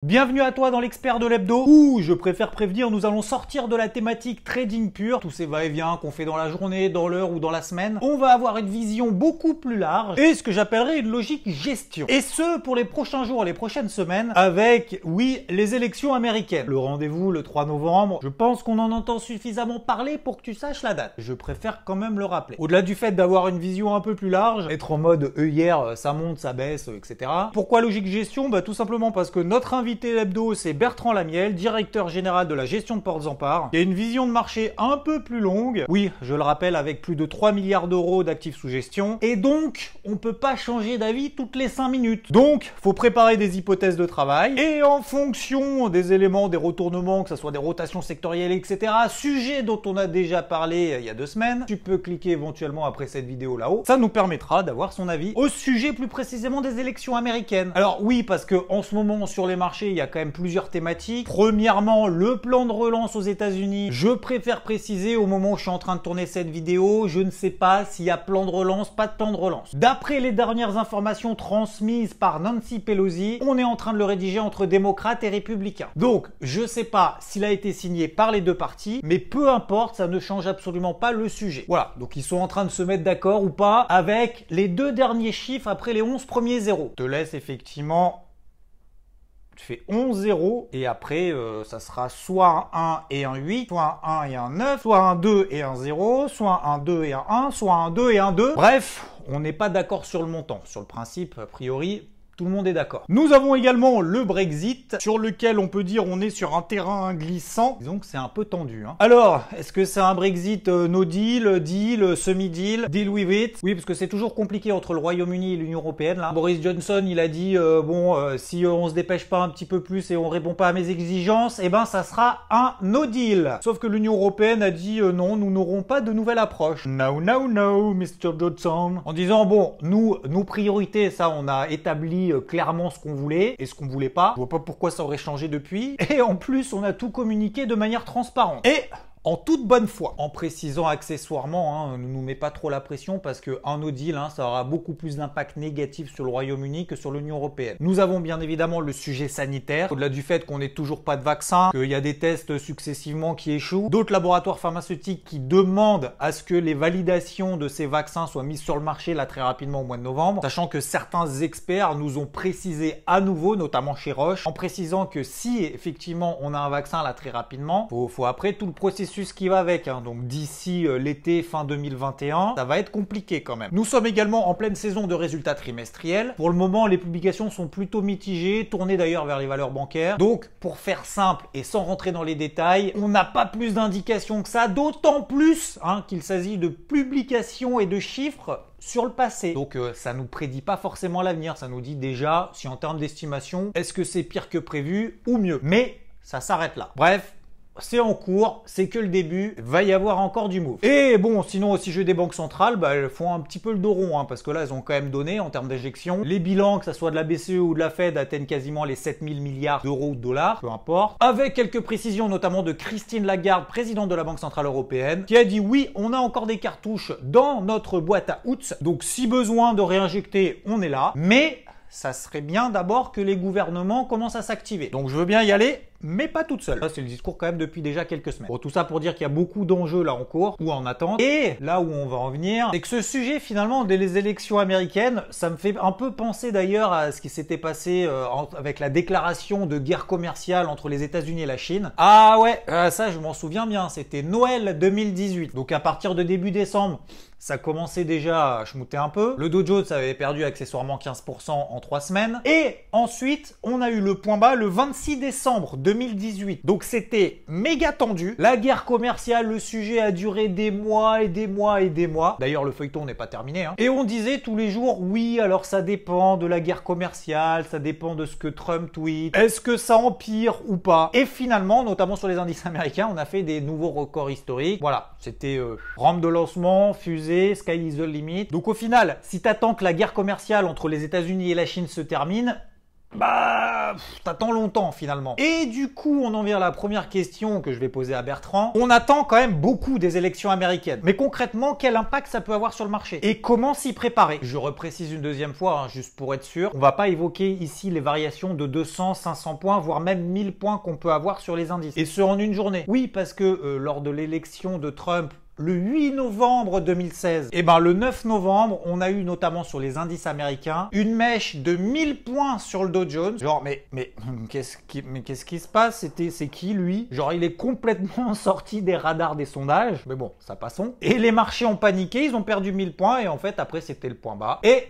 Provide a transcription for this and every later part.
Bienvenue à toi dans l'expert de l'hebdo, où je préfère prévenir, nous allons sortir de la thématique trading pur, tous ces va-et-vient qu'on fait dans la journée, dans l'heure ou dans la semaine. On va avoir une vision beaucoup plus large et ce que j'appellerais une logique gestion. Et ce, pour les prochains jours, les prochaines semaines, avec, oui, les élections américaines. Le rendez-vous le 3 novembre, je pense qu'on en entend suffisamment parler pour que tu saches la date. Je préfère quand même le rappeler. Au-delà du fait d'avoir une vision un peu plus large, être en mode hier, ça monte, ça baisse, etc. Pourquoi logique gestion? Bah tout simplement parce que notre invité l'hebdo, c'est Bertrand Lamiel, directeur général de la gestion de Portes en Part, qui a une vision de marché un peu plus longue. Oui, je le rappelle, avec plus de 3 milliards d'euros d'actifs sous gestion. Et donc, on peut pas changer d'avis toutes les 5 minutes. Donc, faut préparer des hypothèses de travail. Et en fonction des éléments, des retournements, que ce soit des rotations sectorielles, etc., sujet dont on a déjà parlé il y a 2 semaines, tu peux cliquer éventuellement après cette vidéo là-haut. Ça nous permettra d'avoir son avis au sujet plus précisément des élections américaines. Alors oui, parce que en ce moment, sur les marchés, il y a quand même plusieurs thématiques. Premièrement, le plan de relance aux États-Unis. Je préfère préciser au moment où je suis en train de tourner cette vidéo, je ne sais pas s'il y a plan de relance, pas de plan de relance. D'après les dernières informations transmises par Nancy Pelosi, on est en train de le rédiger entre démocrates et républicains. Donc, je ne sais pas s'il a été signé par les deux parties, mais peu importe, ça ne change absolument pas le sujet. Voilà, donc ils sont en train de se mettre d'accord ou pas avec les 2 derniers chiffres après les 11 premiers zéros. Je te laisse effectivement... Tu fais 11 zéros et après ça sera soit un 1 et un 8, soit un 1 et un 9, soit un 2 et un 0, soit un 2 et un 1, soit un 2 et un 2. Bref, on n'est pas d'accord sur le montant. Sur le principe, a priori, tout le monde est d'accord. Nous avons également le Brexit, sur lequel on peut dire on est sur un terrain glissant. Disons que c'est un peu tendu. Alors, est-ce que c'est un Brexit no deal, deal, semi-deal, deal with it? Oui, parce que c'est toujours compliqué entre le Royaume-Uni et l'Union Européenne. Là, Boris Johnson, il a dit si on se dépêche pas un petit peu plus et on répond pas à mes exigences, eh ben ça sera un no deal. Sauf que l'Union Européenne a dit non, nous n'aurons pas de nouvelle approche. No, no, no, Mr. Johnson. En disant bon, nos priorités, ça, on a établi clairement ce qu'on voulait et ce qu'on voulait pas. Je vois pas pourquoi ça aurait changé depuis. Et en plus, on a tout communiqué de manière transparente. Et en toute bonne foi, en précisant accessoirement, ne nous met pas trop la pression parce qu'un no deal, ça aura beaucoup plus d'impact négatif sur le Royaume-Uni que sur l'Union Européenne. Nous avons bien évidemment le sujet sanitaire, au-delà du fait qu'on n'ait toujours pas de vaccin, qu'il y a des tests successivement qui échouent, d'autres laboratoires pharmaceutiques qui demandent à ce que les validations de ces vaccins soient mises sur le marché là très rapidement au mois de novembre, sachant que certains experts nous ont précisé à nouveau, notamment chez Roche, en précisant que si effectivement on a un vaccin là très rapidement, faut après tout le processus qui va avec, donc d'ici l'été fin 2021, ça va être compliqué quand même. Nous sommes également en pleine saison de résultats trimestriels. Pour le moment, les publications sont plutôt mitigées, tournées d'ailleurs vers les valeurs bancaires. Donc, pour faire simple et sans rentrer dans les détails, on n'a pas plus d'indications que ça, d'autant plus qu'il s'agit de publications et de chiffres sur le passé. Donc ça nous prédit pas forcément l'avenir, ça nous dit déjà si en termes d'estimation, est-ce que c'est pire que prévu ou mieux. Mais ça s'arrête là. Bref, c'est en cours, c'est que le début, va y avoir encore du move. Et bon, sinon aussi jeu des banques centrales, elles font un petit peu le dos rond, parce que là, elles ont quand même donné en termes d'injection. Les bilans, que ça soit de la BCE ou de la Fed, atteignent quasiment les 7000 milliards d'euros ou de dollars, peu importe. Avec quelques précisions, notamment de Christine Lagarde, présidente de la Banque Centrale Européenne, qui a dit oui, on a encore des cartouches dans notre boîte à outils, donc si besoin de réinjecter, on est là, mais ça serait bien d'abord que les gouvernements commencent à s'activer. Donc je veux bien y aller, mais pas toute seule. Ça, c'est le discours quand même depuis déjà quelques semaines. Bon, tout ça pour dire qu'il y a beaucoup d'enjeux là en cours ou en attente. Et là où on va en venir, c'est que ce sujet finalement des élections américaines, ça me fait un peu penser d'ailleurs à ce qui s'était passé avec la déclaration de guerre commerciale entre les États-Unis et la Chine. Ah ouais, ça je m'en souviens bien, c'était Noël 2018. Donc à partir de début décembre, ça commençait déjà à schmouter un peu. Le Dow Jones avait perdu accessoirement 15% en 3 semaines. Et ensuite, on a eu le point bas le 26 décembre 2018. Donc c'était méga tendu. La guerre commerciale, le sujet a duré des mois et des mois et des mois. D'ailleurs, le feuilleton n'est pas terminé. Et on disait tous les jours, oui, alors ça dépend de la guerre commerciale, ça dépend de ce que Trump tweet. Est-ce que ça empire ou pas? Et finalement, notamment sur les indices américains, on a fait des nouveaux records historiques. Voilà, c'était rampe de lancement, fusée, sky is the limit. Donc au final, si t'attends que la guerre commerciale entre les États-Unis et la Chine se termine, bah, t'attends longtemps finalement. Et du coup, on en vient à la première question que je vais poser à Bertrand. On attend quand même beaucoup des élections américaines. Mais concrètement, quel impact ça peut avoir sur le marché? Et comment s'y préparer? Je reprécise une deuxième fois, hein, juste pour être sûr. On va pas évoquer ici les variations de 200, 500 points, voire même 1000 points qu'on peut avoir sur les indices. Et ce en une journée. Oui, parce que lors de l'élection de Trump, le 8 novembre 2016, et le 9 novembre, on a eu notamment sur les indices américains une mèche de 1000 points sur le Dow Jones. Genre, mais qu'est-ce qui se passe? C'est qui lui? Genre, il est complètement sorti des radars des sondages. Mais bon, ça passons. Et les marchés ont paniqué, ils ont perdu 1000 points et en fait, après, c'était le point bas. Et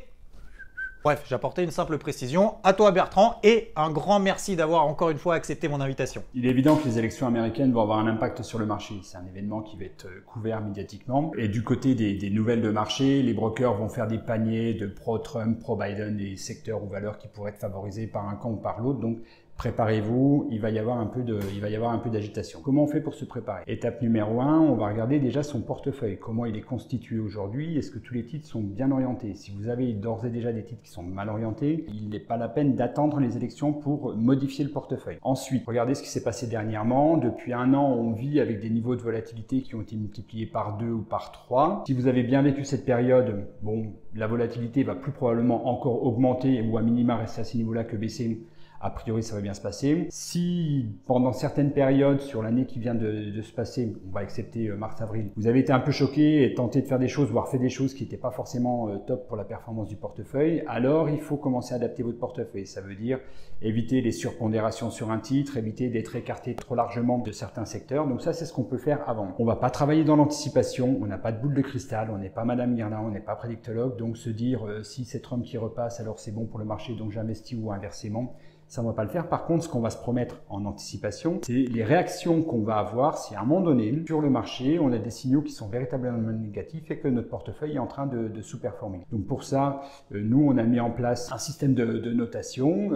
bref, j'apportais une simple précision. À toi Bertrand et un grand merci d'avoir encore une fois accepté mon invitation. Il est évident que les élections américaines vont avoir un impact sur le marché. C'est un événement qui va être couvert médiatiquement. Et du côté des nouvelles de marché, les brokers vont faire des paniers de pro-Trump, pro-Biden, des secteurs ou valeurs qui pourraient être favorisés par un camp ou par l'autre. Donc, préparez-vous, il va y avoir un peu d'agitation. Comment on fait pour se préparer? Étape numéro 1, on va regarder déjà son portefeuille. Comment il est constitué aujourd'hui? Est-ce que tous les titres sont bien orientés? Si vous avez d'ores et déjà des titres qui sont mal orientés, il n'est pas la peine d'attendre les élections pour modifier le portefeuille. Ensuite, regardez ce qui s'est passé dernièrement. Depuis un an, on vit avec des niveaux de volatilité qui ont été multipliés par 2 ou par 3. Si vous avez bien vécu cette période, bon, la volatilité va plus probablement encore augmenter ou à minima rester à ces niveaux-là que baisser. A priori, ça va bien se passer. Si pendant certaines périodes sur l'année qui vient de se passer, on va accepter mars-avril, vous avez été un peu choqué et tenté de faire des choses, voire fait des choses qui n'étaient pas forcément top pour la performance du portefeuille, alors il faut commencer à adapter votre portefeuille. Ça veut dire éviter les surpondérations sur un titre, éviter d'être écarté trop largement de certains secteurs. Donc ça, c'est ce qu'on peut faire avant. On va pas travailler dans l'anticipation, on n'a pas de boule de cristal, on n'est pas Madame Guerlain, on n'est pas prédictologue, donc se dire si c'est Trump qui repasse, alors c'est bon pour le marché, donc j'investis ou inversement. Ça, on va pas le faire. Par contre, ce qu'on va se promettre en anticipation, c'est les réactions qu'on va avoir si à un moment donné, sur le marché, on a des signaux qui sont véritablement négatifs et que notre portefeuille est en train de sous-performer. Donc pour ça, nous, on a mis en place un système de notation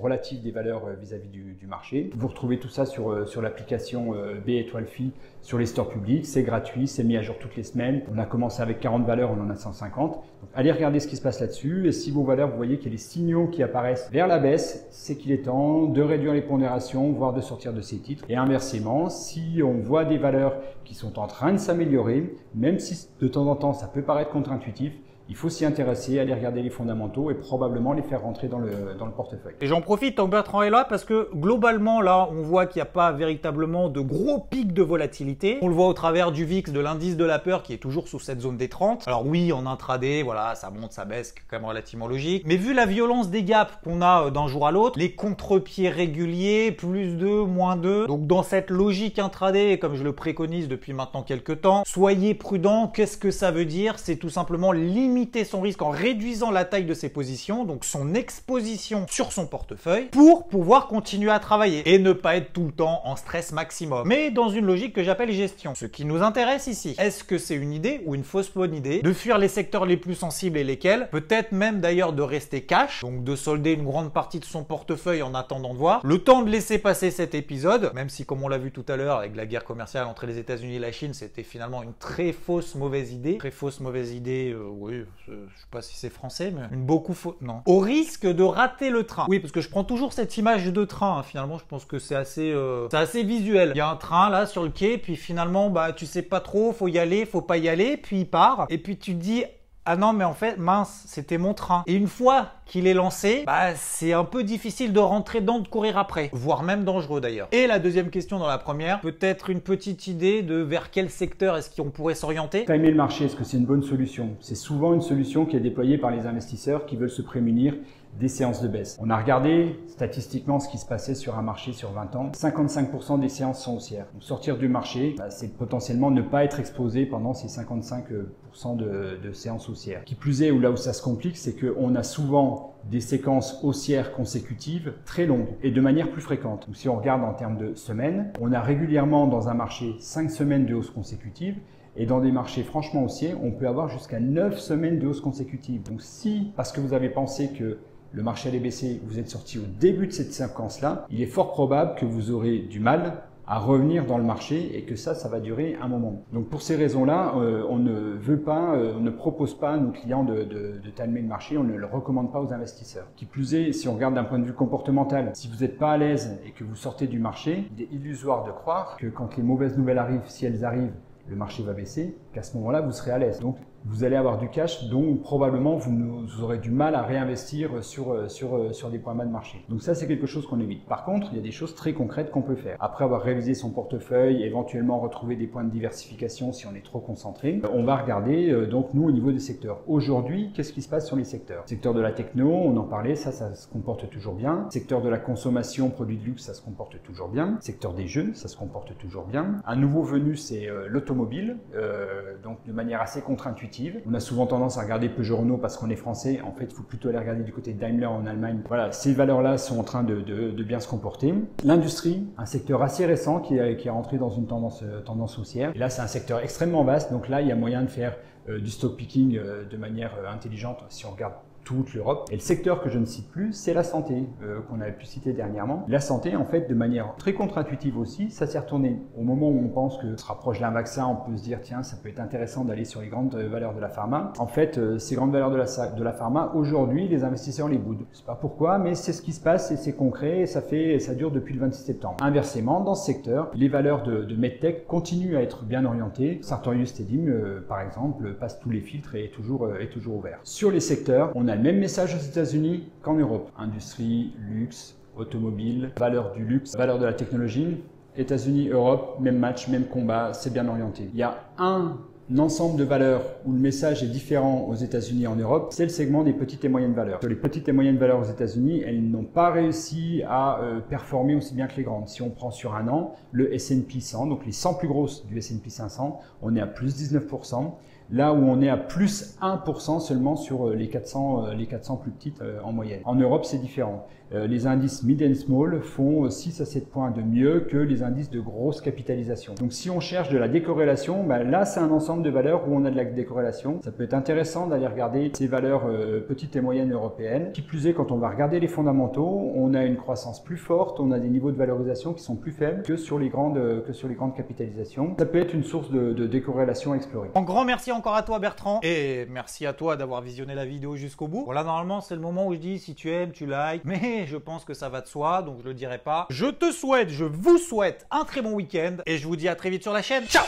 relative des valeurs vis-à-vis du marché. Vous retrouvez tout ça sur l'application B-Étoile-Phi sur les stores publics. C'est gratuit, c'est mis à jour toutes les semaines. On a commencé avec 40 valeurs, on en a 150. Donc allez regarder ce qui se passe là-dessus. Et si vos valeurs, vous voyez qu'il y a des signaux qui apparaissent vers la baisse, c'est qu'il est temps de réduire les pondérations, voire de sortir de ces titres. Et inversement, si on voit des valeurs qui sont en train de s'améliorer, même si de temps en temps ça peut paraître contre-intuitif, il faut s'y intéresser, aller regarder les fondamentaux et probablement les faire rentrer dans le portefeuille. Et j'en profite tant que Bertrand est là parce que globalement là on voit qu'il n'y a pas véritablement de gros pics de volatilité. On le voit au travers du VIX, de l'indice de la peur qui est toujours sous cette zone des 30. Alors oui, en intraday, voilà, ça monte, ça baisse, c'est quand même relativement logique. Mais vu la violence des gaps qu'on a d'un jour à l'autre, les contre-pieds réguliers, plus 2, moins 2. Donc dans cette logique intraday, comme je le préconise depuis maintenant quelques temps, soyez prudents. Qu'est-ce que ça veut dire? C'est tout simplement limiter son risque en réduisant la taille de ses positions, donc son exposition sur son portefeuille, pour pouvoir continuer à travailler et ne pas être tout le temps en stress maximum, mais dans une logique que j'appelle gestion. Ce qui nous intéresse ici, est-ce que c'est une idée ou une fausse bonne idée de fuir les secteurs les plus sensibles et lesquels? Peut-être même d'ailleurs de rester cash, donc de solder une grande partie de son portefeuille en attendant de voir, le temps de laisser passer cet épisode, même si comme on l'a vu tout à l'heure avec la guerre commerciale entre les États-Unis et la Chine, c'était finalement une très fausse mauvaise idée. Très fausse mauvaise idée, oui. Je sais pas si c'est français, mais une beaucoup fausse. Non. Au risque de rater le train. Oui, parce que je prends toujours cette image de train. Hein. Finalement, je pense que c'est assez visuel. Il y a un train là sur le quai, puis finalement, tu sais pas trop, faut y aller, faut pas y aller, puis il part. Et puis tu te dis, ah non, mais en fait, mince, c'était mon train. Et une fois qu'il est lancé, c'est un peu difficile de rentrer dedans, de courir après, voire même dangereux d'ailleurs. Et la deuxième question dans la première, peut-être une petite idée de vers quel secteur est-ce qu'on pourrait s'orienter? Timer le marché, est-ce que c'est une bonne solution? C'est souvent une solution qui est déployée par les investisseurs qui veulent se prémunir des séances de baisse. On a regardé statistiquement ce qui se passait sur un marché sur 20 ans. 55% des séances sont haussières. Donc sortir du marché, c'est potentiellement ne pas être exposé pendant ces 55% de séances haussières. Qui plus est, ou là où ça se complique, c'est qu'on a souvent des séquences haussières consécutives très longues et de manière plus fréquente. Donc si on regarde en termes de semaines, on a régulièrement dans un marché 5 semaines de hausse consécutive. Et dans des marchés franchement haussiers, on peut avoir jusqu'à 9 semaines de hausse consécutive. Donc si, parce que vous avez pensé que le marché allait baisser, vous êtes sorti au début de cette séquence-là, il est fort probable que vous aurez du mal à revenir dans le marché et que ça va durer un moment. Donc pour ces raisons-là, on ne propose pas à nos clients de timer le marché, on ne le recommande pas aux investisseurs. Qui plus est, si on regarde d'un point de vue comportemental, si vous n'êtes pas à l'aise et que vous sortez du marché, il est illusoire de croire que quand les mauvaises nouvelles arrivent, si elles arrivent, le marché va baisser, qu'à ce moment-là, vous serez à l'aise. Donc, vous allez avoir du cash dont probablement vous aurez du mal à réinvestir sur des points bas de marché. Donc ça, c'est quelque chose qu'on évite. Par contre, il y a des choses très concrètes qu'on peut faire. Après avoir révisé son portefeuille, éventuellement retrouver des points de diversification si on est trop concentré, on va regarder donc nous au niveau des secteurs. Aujourd'hui, qu'est-ce qui se passe sur les secteurs? Secteur de la techno, on en parlait, ça se comporte toujours bien. Secteur de la consommation, produits de luxe, ça se comporte toujours bien. Secteur des jeux, ça se comporte toujours bien. Un nouveau venu, c'est l'automobile, donc de manière assez contre-intuitive. On a souvent tendance à regarder Peugeot-Renault parce qu'on est français. En fait, il faut plutôt aller regarder du côté de Daimler en Allemagne. Voilà, ces valeurs-là sont en train de bien se comporter. L'industrie, un secteur assez récent qui est rentré dans une tendance haussière. Et là, c'est un secteur extrêmement vaste. Donc là, il y a moyen de faire du stock picking de manière intelligente si on regarde toute l'Europe. Et le secteur que je ne cite plus, c'est la santé, qu'on avait pu citer dernièrement. La santé, en fait, de manière très contre-intuitive aussi, ça s'est retourné. Au moment où on pense que se rapproche d'un vaccin, on peut se dire, tiens, ça peut être intéressant d'aller sur les grandes valeurs de la pharma. En fait, ces grandes valeurs de la pharma, aujourd'hui, les investisseurs les boudent. Je sais pas pourquoi, mais c'est ce qui se passe et c'est concret et ça dure depuis le 26 septembre. Inversement, dans ce secteur, les valeurs de MedTech continuent à être bien orientées. Sartorius Stedim, par exemple, passe tous les filtres et est toujours ouvert. Sur les secteurs, on a le même message aux États-Unis qu'en Europe. Industrie, luxe, automobile, valeur du luxe, valeur de la technologie. États-Unis, Europe, même match, même combat, c'est bien orienté. Il y a un ensemble de valeurs où le message est différent aux États-Unis et en Europe, c'est le segment des petites et moyennes valeurs. Sur les petites et moyennes valeurs aux États-Unis, elles n'ont pas réussi à performer aussi bien que les grandes. Si on prend sur un an, le S&P 100, donc les 100 plus grosses du S&P 500, on est à plus 19%. Là où on est à plus 1% seulement sur les 400 plus petites en moyenne. En Europe, c'est différent. Les indices mid and small font 6 à 7 points de mieux que les indices de grosse capitalisation. Donc si on cherche de la décorrélation, là c'est un ensemble de valeurs où on a de la décorrélation. Ça peut être intéressant d'aller regarder ces valeurs petites et moyennes européennes. Qui plus est, quand on va regarder les fondamentaux, on a une croissance plus forte, on a des niveaux de valorisation qui sont plus faibles que sur les grandes capitalisations. Ça peut être une source de décorrélation à explorer. Un grand merci encore à toi Bertrand et merci à toi d'avoir visionné la vidéo jusqu'au bout. Voilà, normalement c'est le moment où je dis si tu aimes, tu likes, mais je pense que ça va de soi, donc je le dirai pas. Je vous souhaite un très bon week-end et je vous dis à très vite sur la chaîne. Ciao!